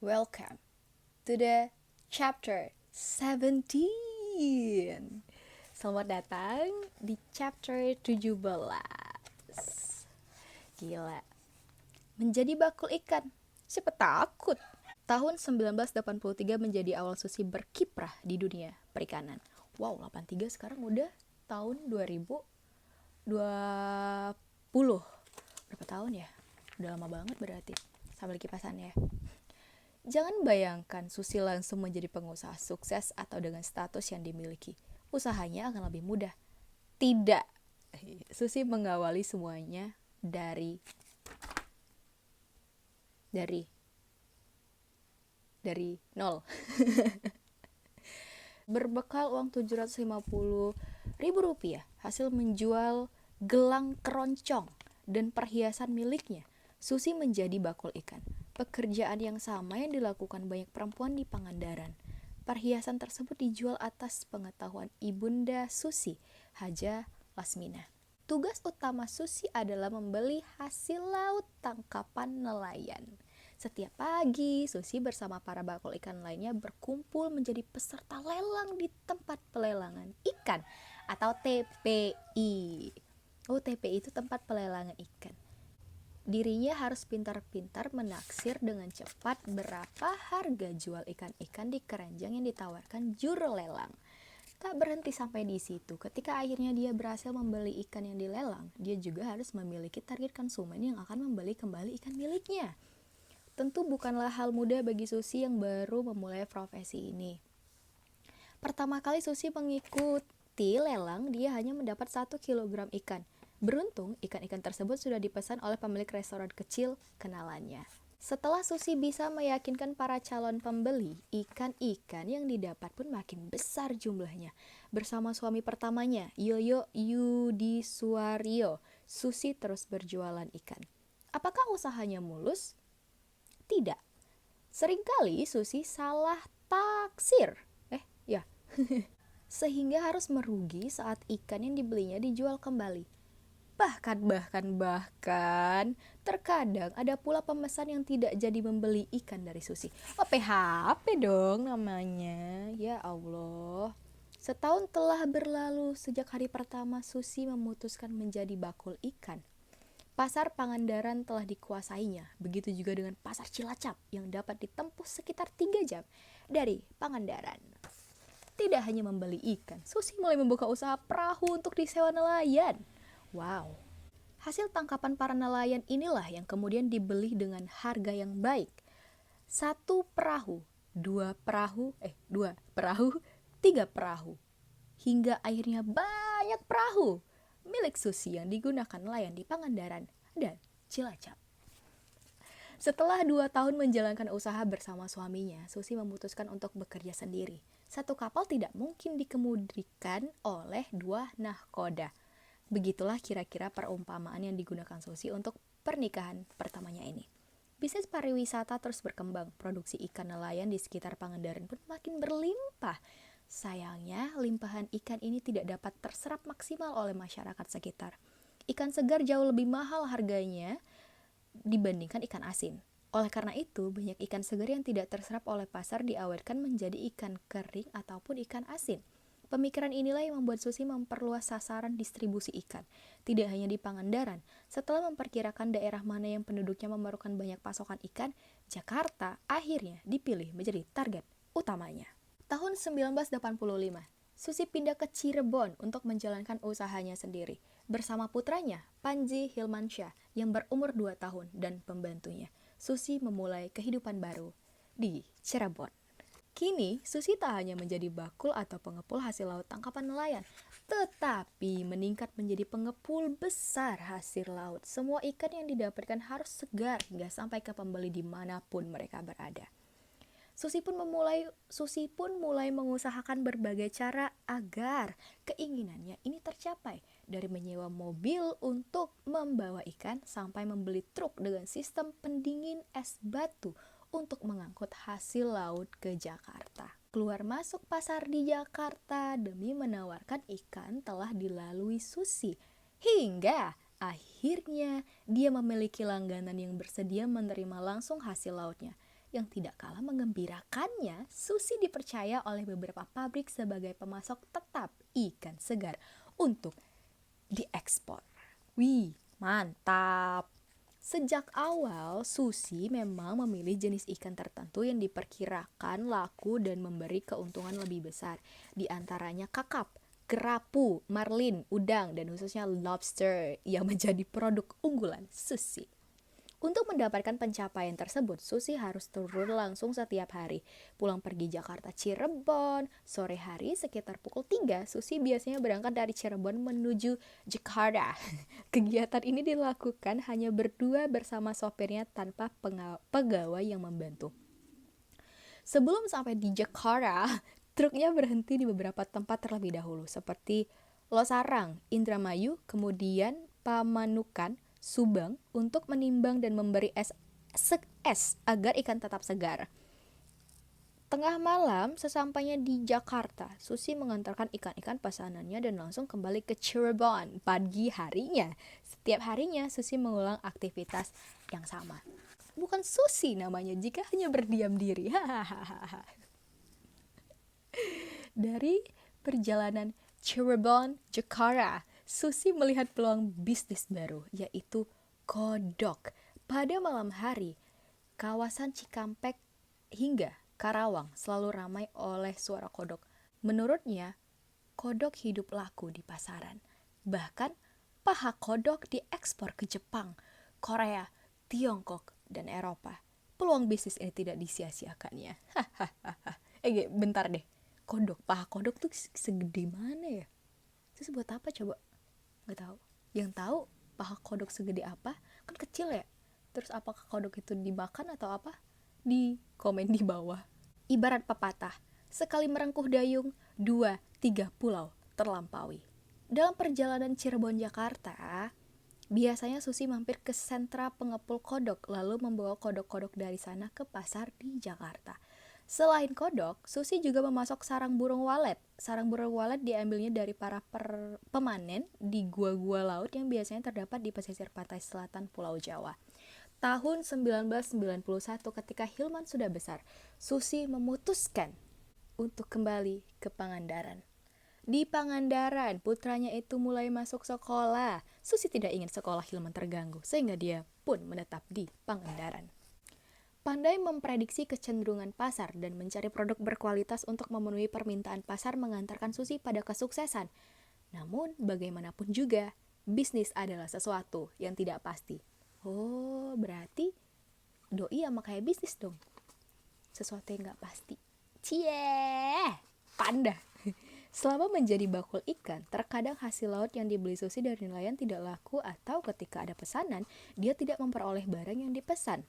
Welcome to the chapter 17. Selamat datang di chapter 17. Gila. Menjadi bakul ikan. Siapa takut? Tahun 1983 menjadi awal Susi berkiprah di dunia perikanan. Wow, 83 sekarang udah tahun 2020. Berapa tahun ya? Udah lama banget berarti. Sambil kipasan ya. Jangan bayangkan Susi langsung menjadi pengusaha sukses atau dengan status yang dimiliki. Usahanya akan lebih mudah. Tidak. Susi mengawali semuanya dari nol. Berbekal uang 750 ribu rupiah, hasil menjual gelang keroncong dan perhiasan miliknya, Susi menjadi bakul ikan. Pekerjaan yang sama yang dilakukan banyak perempuan di Pangandaran. Perhiasan tersebut dijual atas pengetahuan Ibunda Susi, Haja Lasmina. Tugas utama Susi adalah membeli hasil laut tangkapan nelayan. Setiap pagi, Susi bersama para bakul ikan lainnya berkumpul menjadi peserta lelang di tempat pelelangan ikan atau TPI. Oh, TPI itu tempat pelelangan ikan. Dirinya harus pintar-pintar menaksir dengan cepat berapa harga jual ikan-ikan di keranjang yang ditawarkan juru lelang. Tak berhenti sampai di situ. Ketika akhirnya dia berhasil membeli ikan yang dilelang, dia juga harus memiliki target konsumen yang akan membeli kembali ikan miliknya. Tentu bukanlah hal mudah bagi Susi yang baru memulai profesi ini. Pertama kali Susi mengikuti lelang, dia hanya mendapat 1 kilogram ikan. Beruntung, ikan-ikan tersebut sudah dipesan oleh pemilik restoran kecil kenalannya. Setelah Susi bisa meyakinkan para calon pembeli, ikan-ikan yang didapat pun makin besar jumlahnya. Bersama suami pertamanya, Yoyo Yudiswario, Susi terus berjualan ikan. Apakah usahanya mulus? Tidak. Seringkali Susi salah taksir. Ya. Sehingga harus merugi saat ikan yang dibelinya dijual kembali. Bahkan, terkadang ada pula pemesan yang tidak jadi membeli ikan dari Susi. Oh, PHP dong namanya. Ya Allah. Setahun telah berlalu sejak hari pertama Susi memutuskan menjadi bakul ikan. Pasar Pangandaran telah dikuasainya, begitu juga dengan pasar Cilacap yang dapat ditempuh sekitar 3 jam dari Pangandaran. Tidak hanya membeli ikan, Susi mulai membuka usaha perahu untuk disewa nelayan. Wow. Hasil tangkapan para nelayan inilah yang kemudian dibeli dengan harga yang baik. 1 perahu, 2 perahu, 2 perahu, 3 perahu. Hingga akhirnya banyak perahu milik Susi yang digunakan nelayan di Pangandaran dan Cilacap. Setelah 2 tahun menjalankan usaha bersama suaminya, Susi memutuskan untuk bekerja sendiri. 1 kapal tidak mungkin dikemudikan oleh 2 nahkoda. Begitulah kira-kira perumpamaan yang digunakan Susi untuk pernikahan pertamanya ini. Bisnis pariwisata terus berkembang, produksi ikan nelayan di sekitar Pangandaran pun makin berlimpah. Sayangnya, limpahan ikan ini tidak dapat terserap maksimal oleh masyarakat sekitar. Ikan segar jauh lebih mahal harganya dibandingkan ikan asin. Oleh karena itu, banyak ikan segar yang tidak terserap oleh pasar diawetkan menjadi ikan kering ataupun ikan asin. Pemikiran inilah yang membuat Susi memperluas sasaran distribusi ikan. Tidak hanya di Pangandaran, setelah memperkirakan daerah mana yang penduduknya memerlukan banyak pasokan ikan, Jakarta akhirnya dipilih menjadi target utamanya. Tahun 1985, Susi pindah ke Cirebon untuk menjalankan usahanya sendiri bersama putranya, Panji Hilmansyah, yang berumur 2 tahun dan pembantunya. Susi memulai kehidupan baru di Cirebon. Kini, Susi tak hanya menjadi bakul atau pengepul hasil laut tangkapan nelayan, tetapi meningkat menjadi pengepul besar hasil laut. Semua ikan yang didapatkan harus segar hingga sampai ke pembeli dimanapun mereka berada. Susi pun mulai mengusahakan berbagai cara agar keinginannya ini tercapai. Dari menyewa mobil untuk membawa ikan sampai membeli truk dengan sistem pendingin es batu untuk mengangkut hasil laut ke Jakarta. Keluar masuk pasar di Jakarta demi menawarkan ikan telah dilalui Susi. Hingga akhirnya dia memiliki langganan yang bersedia menerima langsung hasil lautnya. Yang tidak kalah menggembirakannya, Susi dipercaya oleh beberapa pabrik sebagai pemasok tetap ikan segar untuk diekspor. Wih, mantap! Sejak awal, Susi memang memilih jenis ikan tertentu yang diperkirakan laku dan memberi keuntungan lebih besar. Di antaranya kakap, kerapu, marlin, udang, dan khususnya lobster yang menjadi produk unggulan Susi. Untuk mendapatkan pencapaian tersebut, Susi harus turun langsung setiap hari. Pulang pergi Jakarta Cirebon, sore hari sekitar pukul 3, Susi biasanya berangkat dari Cirebon menuju Jakarta. Kegiatan ini dilakukan hanya berdua bersama sopirnya tanpa pegawai yang membantu. Sebelum sampai di Jakarta, truknya berhenti di beberapa tempat terlebih dahulu, seperti Losarang, Indramayu, kemudian Pamanukan, Subang, untuk menimbang dan memberi es agar ikan tetap segar. Tengah malam, sesampainya di Jakarta, Susi mengantarkan ikan-ikan pesanannya dan langsung kembali ke Cirebon pagi harinya. Setiap harinya, Susi mengulang aktivitas yang sama. Bukan Susi namanya jika hanya berdiam diri. Dari perjalanan Cirebon, Jakarta, Susi melihat peluang bisnis baru, yaitu kodok. Pada malam hari, kawasan Cikampek hingga Karawang selalu ramai oleh suara kodok. Menurutnya, kodok hidup laku di pasaran. Bahkan, paha kodok diekspor ke Jepang, Korea, Tiongkok, dan Eropa. Peluang bisnis ini tidak disia-siakannya. Bentar deh. Paha kodok tuh segede mana ya? Terus buat apa coba? Nggak tahu. Yang tahu paha kodok segede apa? Kan kecil ya. Terus apakah kodok itu dimakan atau apa? Di komen di bawah. Ibarat pepatah, sekali merengkuh dayung, 2-3 pulau terlampaui. Dalam perjalanan Cirebon Jakarta, biasanya Susi mampir ke sentra pengepul kodok, lalu membawa kodok-kodok dari sana ke pasar di Jakarta. Selain kodok, Susi juga memasok sarang burung walet. Sarang burung walet diambilnya dari para pemanen di gua-gua laut yang biasanya terdapat di pesisir pantai selatan Pulau Jawa. Tahun 1991 ketika Hilman sudah besar, Susi memutuskan untuk kembali ke Pangandaran. Di Pangandaran, putranya itu mulai masuk sekolah. Susi tidak ingin sekolah Hilman terganggu, sehingga dia pun menetap di Pangandaran. Pandai memprediksi kecenderungan pasar dan mencari produk berkualitas untuk memenuhi permintaan pasar mengantarkan Susi pada kesuksesan. Namun, bagaimanapun juga, bisnis adalah sesuatu yang tidak pasti. Oh, berarti doi sama kayak bisnis dong. Sesuatu yang gak pasti. Cie, panda. Selama menjadi bakul ikan, terkadang hasil laut yang dibeli Susi dari nelayan tidak laku atau ketika ada pesanan, dia tidak memperoleh barang yang dipesan.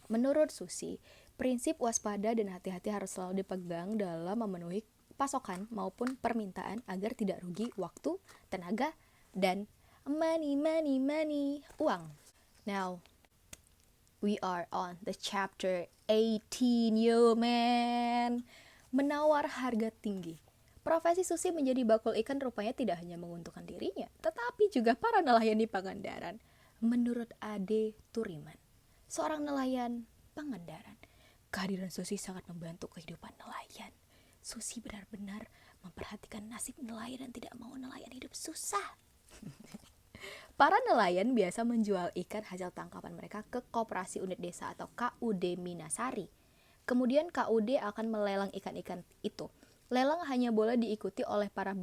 Menurut Susi, prinsip waspada dan hati-hati harus selalu dipegang dalam memenuhi pasokan maupun permintaan agar tidak rugi waktu, tenaga, dan money, uang. Now, we are on the chapter 18, yo man. Menawar harga tinggi. Profesi Susi menjadi bakul ikan rupanya tidak hanya menguntungkan dirinya, tetapi juga para nelayan di Pangandaran. Menurut Ade Turiman, seorang nelayan Pangandaran, kehadiran Susi sangat membantu kehidupan nelayan. Susi benar-benar memperhatikan nasib nelayan dan tidak mau nelayan hidup susah. Para nelayan biasa menjual ikan hasil tangkapan mereka ke Koperasi Unit Desa atau KUD Minasari. Kemudian KUD akan melelang ikan-ikan itu. Lelang hanya boleh diikuti oleh para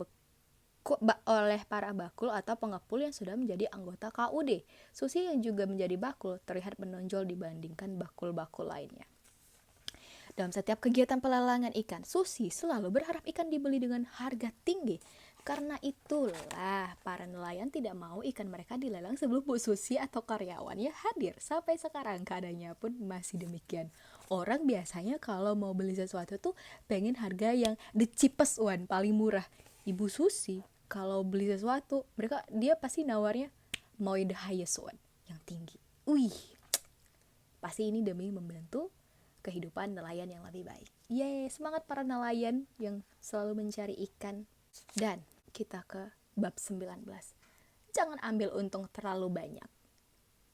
bakul atau pengepul yang sudah menjadi anggota KUD. Susi yang juga menjadi bakul terlihat menonjol dibandingkan bakul-bakul lainnya. Dalam setiap kegiatan pelelangan ikan, Susi selalu berharap ikan dibeli dengan harga tinggi. Karena itulah para nelayan tidak mau ikan mereka dilelang sebelum Bu Susi atau karyawannya hadir. Sampai sekarang keadaannya pun masih demikian. Orang biasanya kalau mau beli sesuatu tuh pengen harga yang the cheapest one, paling murah. Ibu Susi kalau beli sesuatu, dia pasti nawarnya mau the highest one, yang tinggi. Wih, pasti ini demi membantu kehidupan nelayan yang lebih baik. Yeay, semangat para nelayan yang selalu mencari ikan. Dan kita ke bab 19. Jangan ambil untung terlalu banyak.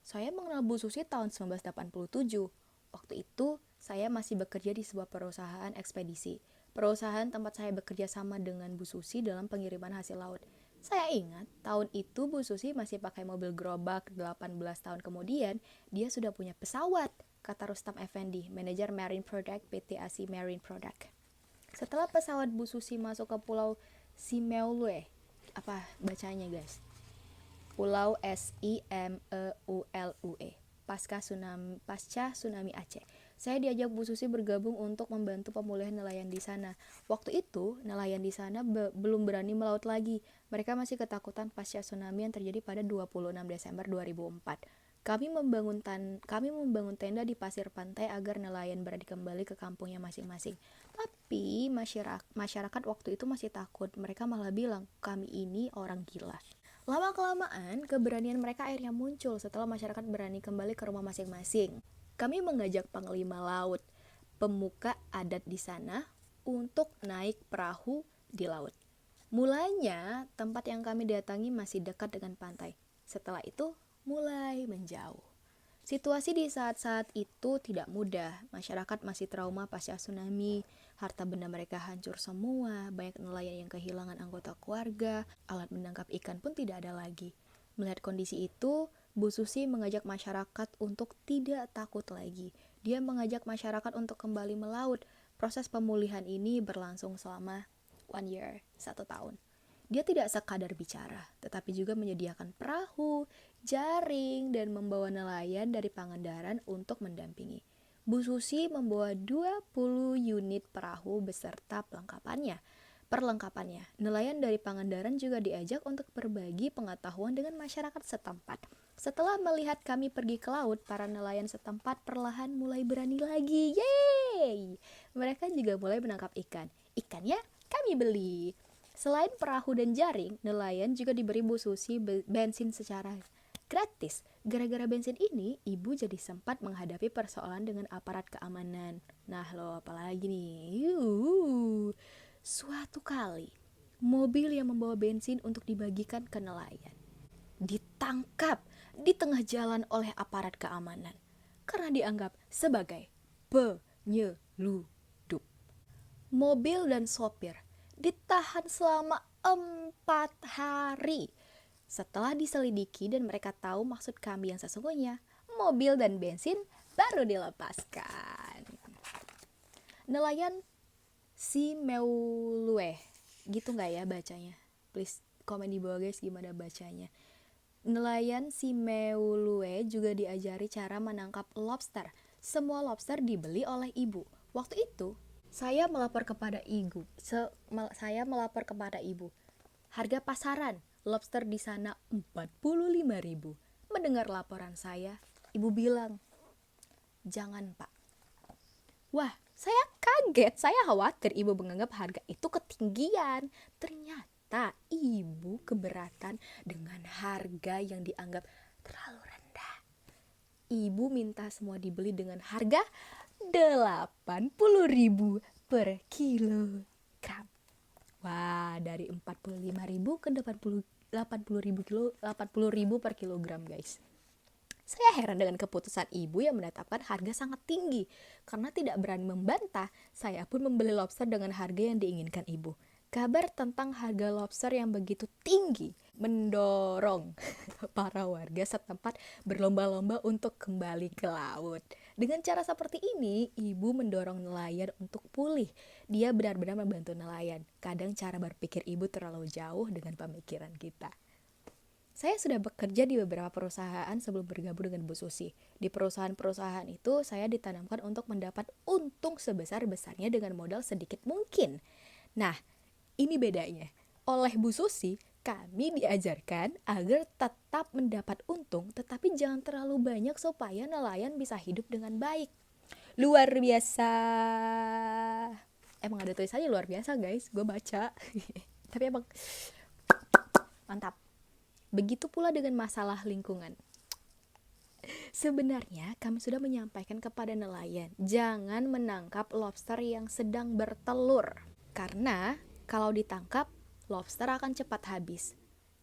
Saya mengenal Bu Susi tahun 1987. Waktu itu saya masih bekerja di sebuah perusahaan ekspedisi. Perusahaan tempat saya bekerja sama dengan Bu Susi dalam pengiriman hasil laut. Saya ingat, tahun itu Bu Susi masih pakai mobil gerobak. 18 tahun kemudian, dia sudah punya pesawat, kata Rustam Effendi, manajer Marine Product PT ASI Marine Product. Setelah pesawat Bu Susi masuk ke pulau Simeulue, apa bacanya guys? Pulau Simeulue, pasca tsunami Aceh. Saya diajak Bu Susi bergabung untuk membantu pemulihan nelayan di sana. Waktu itu, nelayan di sana belum berani melaut lagi. Mereka masih ketakutan pasca tsunami yang terjadi pada 26 Desember 2004. Kami membangun tenda di pasir pantai agar nelayan berani kembali ke kampungnya masing-masing. Tapi masyarakat waktu itu masih takut. Mereka malah bilang, kami ini orang gila. Lama-kelamaan, keberanian mereka akhirnya muncul setelah masyarakat berani kembali ke rumah masing-masing. Kami mengajak panglima laut, pemuka adat di sana, untuk naik perahu di laut. Mulanya, tempat yang kami datangi masih dekat dengan pantai. Setelah itu, mulai menjauh. Situasi di saat-saat itu tidak mudah. Masyarakat masih trauma pasca tsunami, harta benda mereka hancur semua, banyak nelayan yang kehilangan anggota keluarga, alat menangkap ikan pun tidak ada lagi. Melihat kondisi itu, Bu Susi mengajak masyarakat untuk tidak takut lagi. Dia mengajak masyarakat untuk kembali melaut. Proses pemulihan ini berlangsung selama 1 year, 1 tahun. Dia tidak sekadar bicara, tetapi juga menyediakan perahu, jaring, dan membawa nelayan dari Pangandaran untuk mendampingi. Bu Susi membawa 20 unit perahu beserta perlengkapannya. Nelayan dari Pangandaran juga diajak untuk berbagi pengetahuan dengan masyarakat setempat. Setelah melihat kami pergi ke laut, para nelayan setempat perlahan mulai berani lagi. Yeay! Mereka juga mulai menangkap ikan. Ikannya kami beli. Selain perahu dan jaring, nelayan juga diberi Bu Susi bensin secara gratis. Gara-gara bensin ini, ibu jadi sempat menghadapi persoalan dengan aparat keamanan. Nah lo, apalagi nih? Suatu kali, mobil yang membawa bensin untuk dibagikan ke nelayan ditangkap di tengah jalan oleh aparat keamanan karena dianggap sebagai penyeludup. Mobil dan sopir ditahan selama 4 hari. Setelah diselidiki dan mereka tahu maksud kami yang sesungguhnya, mobil dan bensin baru dilepaskan. Nelayan Simeulue, gitu nggak ya bacanya? Please komen di bawah guys gimana bacanya. Nelayan Simeulue juga diajari cara menangkap lobster. Semua lobster dibeli oleh ibu. Waktu itu saya melapor kepada ibu. Harga pasaran lobster di sana 45.000. Mendengar laporan saya, ibu bilang, "Jangan, Pak." Wah, saya kaget. Saya khawatir ibu menganggap harga itu ketinggian. Ternyata ibu keberatan dengan harga yang dianggap terlalu rendah. Ibu minta semua dibeli dengan harga 80.000 per kilogram. Wah, dari 45.000 ke 80.000 per kilogram, guys. Saya heran dengan keputusan ibu yang menetapkan harga sangat tinggi. Karena tidak berani membantah, saya pun membeli lobster dengan harga yang diinginkan ibu. Kabar tentang harga lobster yang begitu tinggi mendorong para warga setempat berlomba-lomba untuk kembali ke laut. Dengan cara seperti ini, ibu mendorong nelayan untuk pulih. Dia benar-benar membantu nelayan. Kadang cara berpikir ibu terlalu jauh dengan pemikiran kita. Saya sudah bekerja di beberapa perusahaan sebelum bergabung dengan Bu Susi. Di perusahaan-perusahaan itu, saya ditanamkan untuk mendapat untung sebesar-besarnya dengan modal sedikit mungkin. Nah, ini bedanya. Oleh Bu Susi, kami diajarkan agar tetap mendapat untung, tetapi jangan terlalu banyak supaya nelayan bisa hidup dengan baik. Luar biasa. Emang ada tulisannya luar biasa, guys. Gue baca. Tapi emang mantap. Begitu pula dengan masalah lingkungan. Sebenarnya kami sudah menyampaikan kepada nelayan, jangan menangkap lobster yang sedang bertelur. Karena kalau ditangkap, lobster akan cepat habis.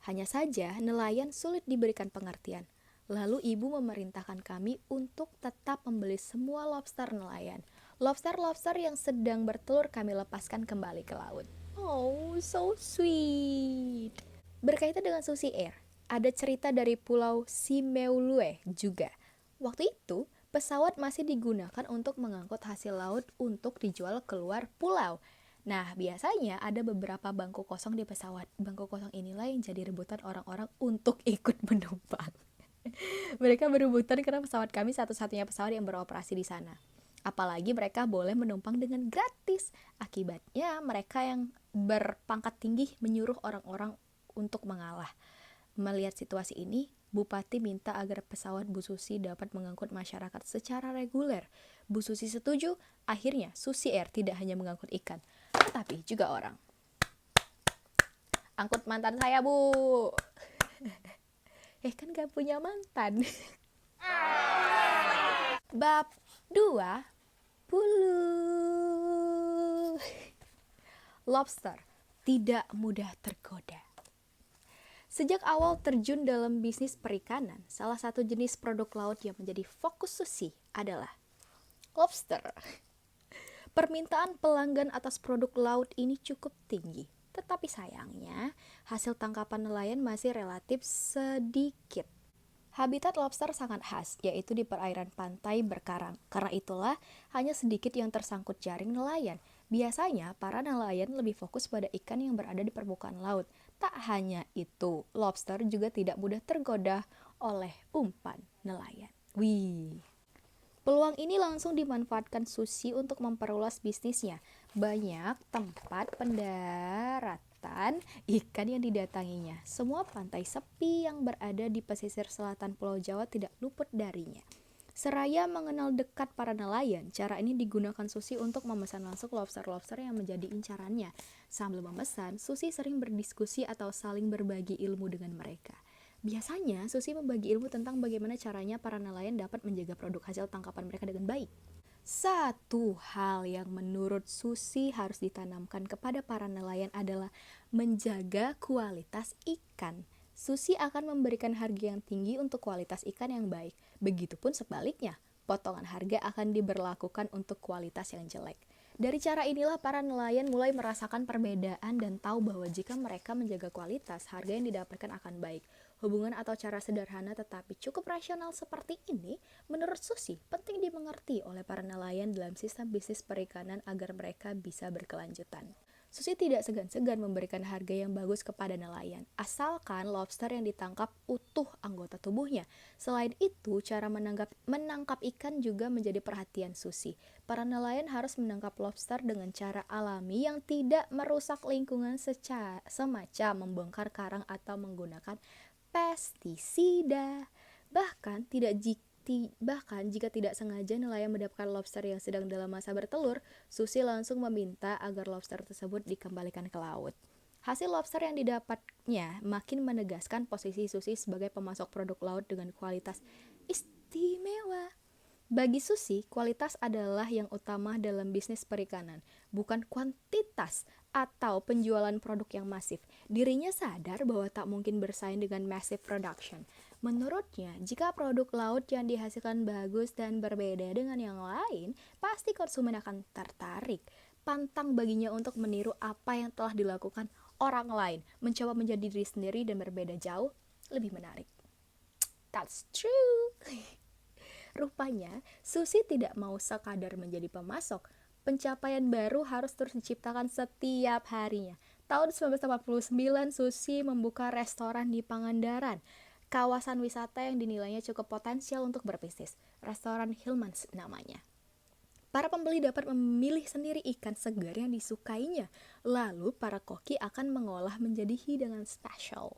Hanya saja nelayan sulit diberikan pengertian. Lalu ibu memerintahkan kami untuk tetap membeli semua lobster nelayan. Lobster-lobster yang sedang bertelur kami lepaskan kembali ke laut. Oh, so sweet. Berkaitan dengan Susi Air, ada cerita dari Pulau Simeulue juga. Waktu itu, pesawat masih digunakan untuk mengangkut hasil laut untuk dijual keluar pulau. Nah, biasanya ada beberapa bangku kosong di pesawat. Bangku kosong inilah yang jadi rebutan orang-orang untuk ikut menumpang. Mereka berebutan karena pesawat kami satu-satunya pesawat yang beroperasi di sana. Apalagi mereka boleh menumpang dengan gratis. Akibatnya mereka yang berpangkat tinggi menyuruh orang-orang untuk mengalah. Melihat situasi ini, Bupati minta agar pesawat Bu Susi dapat mengangkut masyarakat secara reguler. Bu Susi setuju, akhirnya Susi Air tidak hanya mengangkut ikan, tetapi juga orang. Angkut mantan saya, Bu. Kan gak punya mantan. Bab 20. Lobster tidak mudah tergoda. Sejak awal terjun dalam bisnis perikanan, salah satu jenis produk laut yang menjadi fokus Susi adalah lobster. Permintaan pelanggan atas produk laut ini cukup tinggi, tetapi sayangnya hasil tangkapan nelayan masih relatif sedikit. Habitat lobster sangat khas, yaitu di perairan pantai berkarang. Karena itulah, hanya sedikit yang tersangkut jaring nelayan. Biasanya, para nelayan lebih fokus pada ikan yang berada di permukaan laut. Tak hanya itu, lobster juga tidak mudah tergoda oleh umpan nelayan. Wih. Peluang ini langsung dimanfaatkan Susi untuk memperluas bisnisnya. Banyak tempat pendaratan ikan yang didatanginya. Semua pantai sepi yang berada di pesisir selatan Pulau Jawa tidak luput darinya. Seraya mengenal dekat para nelayan, cara ini digunakan Susi untuk memesan langsung lobster-lobster yang menjadi incarannya. Sambil memesan, Susi sering berdiskusi atau saling berbagi ilmu dengan mereka. Biasanya, Susi membagi ilmu tentang bagaimana caranya para nelayan dapat menjaga produk hasil tangkapan mereka dengan baik. Satu hal yang menurut Susi harus ditanamkan kepada para nelayan adalah menjaga kualitas ikan. Susi akan memberikan harga yang tinggi untuk kualitas ikan yang baik. Begitupun sebaliknya, potongan harga akan diberlakukan untuk kualitas yang jelek. Dari cara inilah para nelayan mulai merasakan perbedaan dan tahu bahwa jika mereka menjaga kualitas, harga yang didapatkan akan baik. Hubungan atau cara sederhana tetapi cukup rasional seperti ini, menurut Susi, penting dimengerti oleh para nelayan dalam sistem bisnis perikanan agar mereka bisa berkelanjutan. Susi tidak segan-segan memberikan harga yang bagus kepada nelayan, asalkan lobster yang ditangkap utuh anggota tubuhnya. Selain itu, cara menangkap ikan juga menjadi perhatian Susi. Para nelayan harus menangkap lobster dengan cara alami yang tidak merusak lingkungan semacam membongkar karang atau menggunakan pestisida. Bahkan jika tidak sengaja nelayan mendapatkan lobster yang sedang dalam masa bertelur, Susi langsung meminta agar lobster tersebut dikembalikan ke laut. Hasil lobster yang didapatnya makin menegaskan posisi Susi sebagai pemasok produk laut dengan kualitas istimewa. Bagi Susi, kualitas adalah yang utama dalam bisnis perikanan, bukan kuantitas atau penjualan produk yang masif. Dirinya sadar bahwa tak mungkin bersaing dengan massive production. Menurutnya, jika produk laut yang dihasilkan bagus dan berbeda dengan yang lain, pasti konsumen akan tertarik. Pantang baginya untuk meniru apa yang telah dilakukan orang lain. Mencoba menjadi diri sendiri dan berbeda jauh lebih menarik. That's true. Rupanya, Susi tidak mau sekadar menjadi pemasok. Pencapaian baru harus terus diciptakan setiap harinya. Tahun 1989, Susi membuka restoran di Pangandaran, kawasan wisata yang dinilainya cukup potensial untuk berbisnis. Restoran Hillmans namanya. Para pembeli dapat memilih sendiri ikan segar yang disukainya. Lalu para koki akan mengolah menjadi hidangan spesial.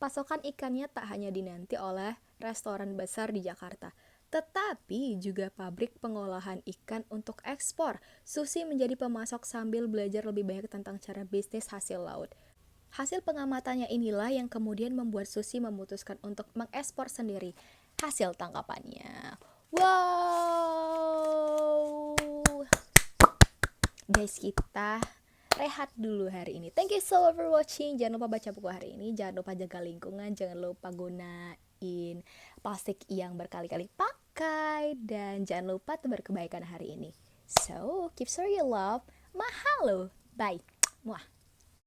Pasokan ikannya tak hanya dinanti oleh restoran besar di Jakarta, tetapi juga pabrik pengolahan ikan untuk ekspor. Susi menjadi pemasok sambil belajar lebih banyak tentang cara bisnis hasil laut. Hasil pengamatannya inilah yang kemudian membuat Susi memutuskan untuk mengekspor sendiri hasil tangkapannya. Wow! Guys, kita rehat dulu hari ini. Thank you so much for watching. Jangan lupa baca buku hari ini. Jangan lupa jaga lingkungan. Jangan lupa gunain jadiin plastik yang berkali-kali pakai, dan jangan lupa tebar kebaikan hari ini. So, keep showing your love. Mahalo. Bye. Muah.